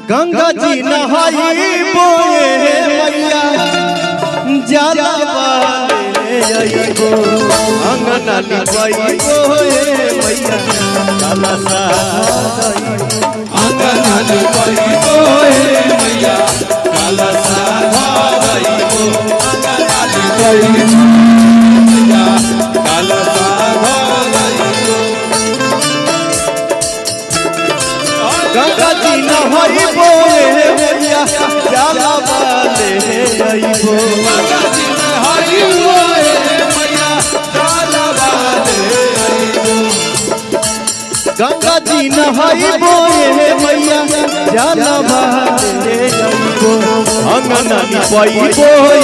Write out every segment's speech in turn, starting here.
गंगा जी नहाई बोए मैया जलवा आईबो अंगना लिपाई बोए मैया जलसा अंगना लिपाई बोए मैया जलसा आईबो अंगना लिपाई मैया जलसा गंगा जी नहाई बोए मैया जलवा आईबो गंगा जी नहाई बोए मैया जलवा आईबो गंगा जी नहाई बोए मैया जलवा आईबो अंगना लिपाई बोए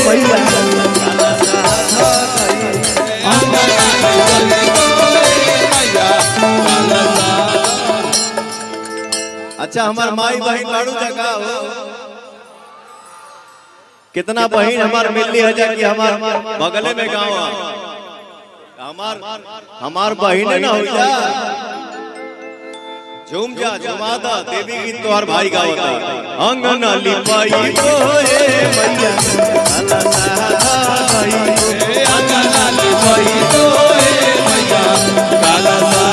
मैया अच्छा हमार माई बहन लाड़ू जगह हो कितना बहन हमार मिलनी है कि हमार बगले में गाँव हमार बहन ना हो जा झूम जा झुमादा देवी गीत तो हर भाई गावता अंगना लिपाई बोए मैया अंगना लिपाई बोए मैया जलसा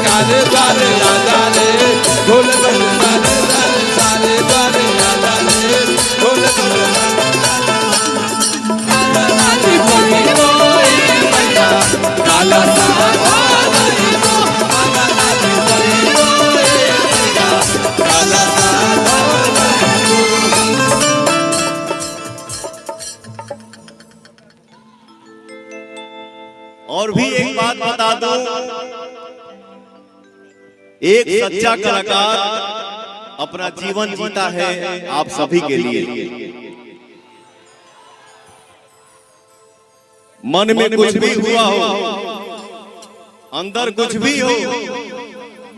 गाने गाने गाने ढोल बजे गाने गाने गाने गाने ढोल बजे गाने बोले मैया काला साधा नहीं तो गाने बोले मैया काला साधा और भी एक बात बता दूं एक सच्चा कलाकार अपना जीवन जीता है आप सभी के लिए मन में कुछ भी हुआ हो अंदर कुछ भी हो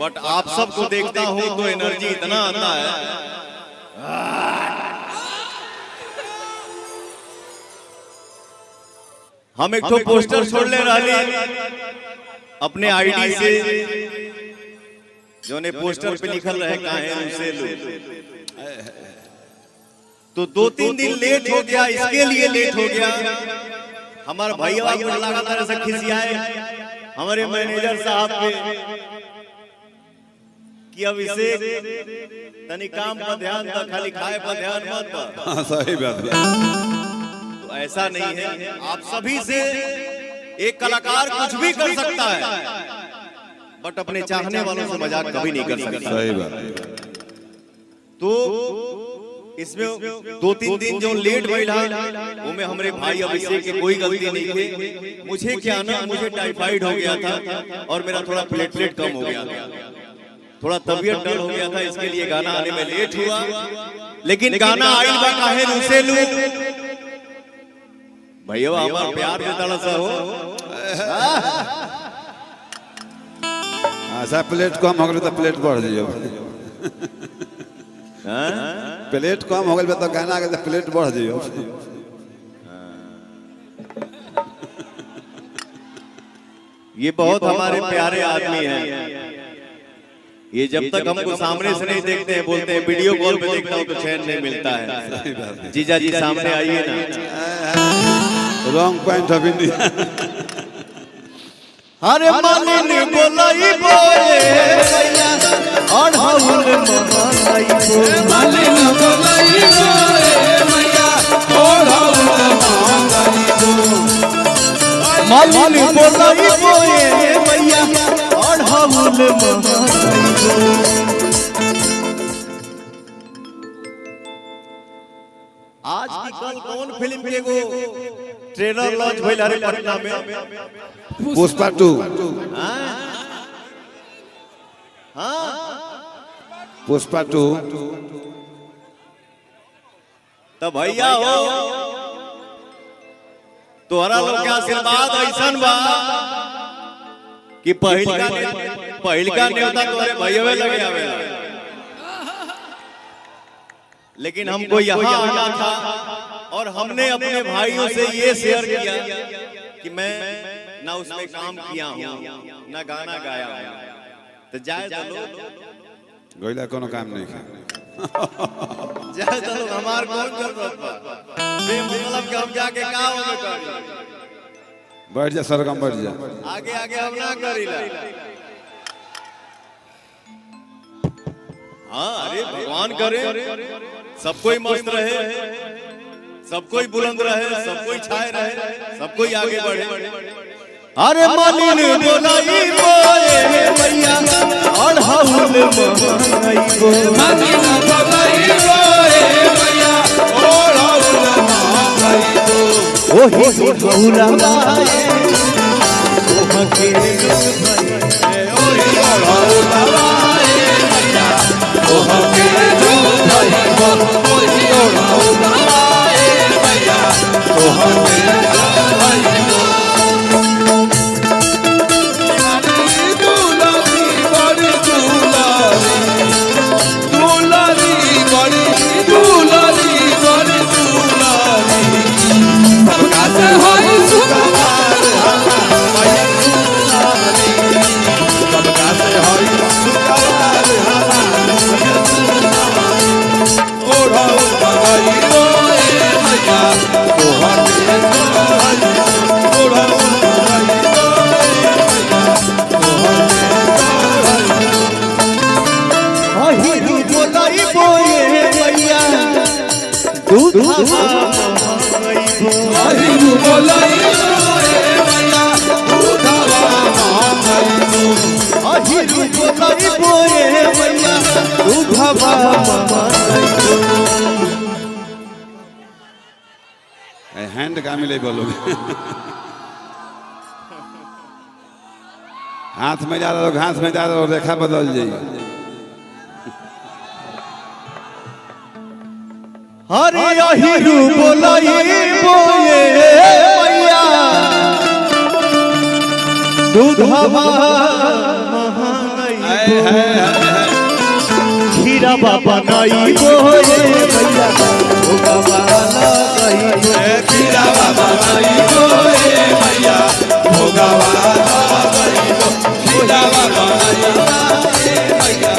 बट आप सबको देखता हूं तो एनर्जी इतना आता है हम एक तो पोस्टर छोड़ ले रहे अपने आईडी से जो ने पोस्टर पे लिखल रहे कहाँ है उसे लो तो 2-3 दिन लेट हो गया इसके लिए लेट हो गया हमारे भैया को लगातार ऐसा खिसियाए हमारे मैनेजर साहब पे कि अब इसे तनी काम पर ध्यान था खाली खाए पर ध्यान मत पर सही बात है तो ऐसा नहीं है आप सभी से एक कलाकार कुछ भी कर सकता है बट अपने चाहने वालों से मजाक कभी नहीं कर सकता सही बात है तो इसमें 2-3 दिन जो लेट बैठा वो में हमारे भाई अभिषेक की कोई गलती नहीं थी मुझे क्या ना मुझे टाइफाइड हो गया था और मेरा थोड़ा प्लेटलेट कम हो गया था थोड़ा तबीयत डल हो गया था इसके लिए गाना आने में लेट हुआ लेकिन गाना आइल बा काहे रूसे लू भैया हमार प्यार के तरह से हो अच्छा प्लेट कम हो गए तो प्लेट बढ़ जाइए प्लेट कम हो गए तो गाना के तो प्लेट बढ़ जाइए ये बहुत हमारे प्यारे आदमी हैं ये जब तक हमको सामने से नहीं देखते हैं बोलते हैं वीडियो कॉल पे देखता हूँ तो चैन नहीं मिलता है जीजा जी सामने आइए ना रॉन्ग पॉइंट ऑफ इंडिया अरे मालिन बोलाई बोले मैया और हवल मलाई बोले मालिन बोलाई बोले मैया और हवल मालिन बोलाई बोले मैया और हवल मलाई आज की कल कौन फिल्म के एगो ट्रेलर लॉन्च भइल हरे पटना में पुष्पा 2 पुष्पा 2 तो भैया हो तोहरा लोग के आशीर्वाद ऐसन बा कि पहिलका न्योता तोरे भैयावे लगे आवेला लेकिन हमको यहाँ आना था और हमने अपने भाइयों से ये शेयर किया कि मैं ना उसमें काम किया हूँ ना गाना गाया हूँ, तो जाए चलो गोइला कोनो काम नहीं है। जाए चलो हमार कौन जरूरत बा, बेमतलब के हम जाके का होने करी। बैठ जा सरगम, बैठ जा। आगे आगे हम ना करीला। हाँ अरे भगवान करे सब कोई मस्त रहे, सब कोई बुलंद रहे, सब कोई छाए रहे, सब कोई आगे बढ़े। अरे मालिन बोलाई बोए भैया और हाउल महंगाई को, मालिन बोलाई बोए भैया और हाउल महंगाई को, ओही बहुला बाए ओह के भाई ओही हाउल बाए भैया ओह के भाई को, ओही हाउल बाए भैया ओह के भाई को। हैंड का मिले बोलोगे हाथ में जा रहा घास में जा रहा रेखा बदल जाइए। हरे अहिरु बोलाई बोए मैया दूधवा खीरा बाबा नाई बोए मैया भोगवा लगाई, खीरा बाबा नाई बोए मैया भोगवा लगाई, खीरा बाबा नाई मैया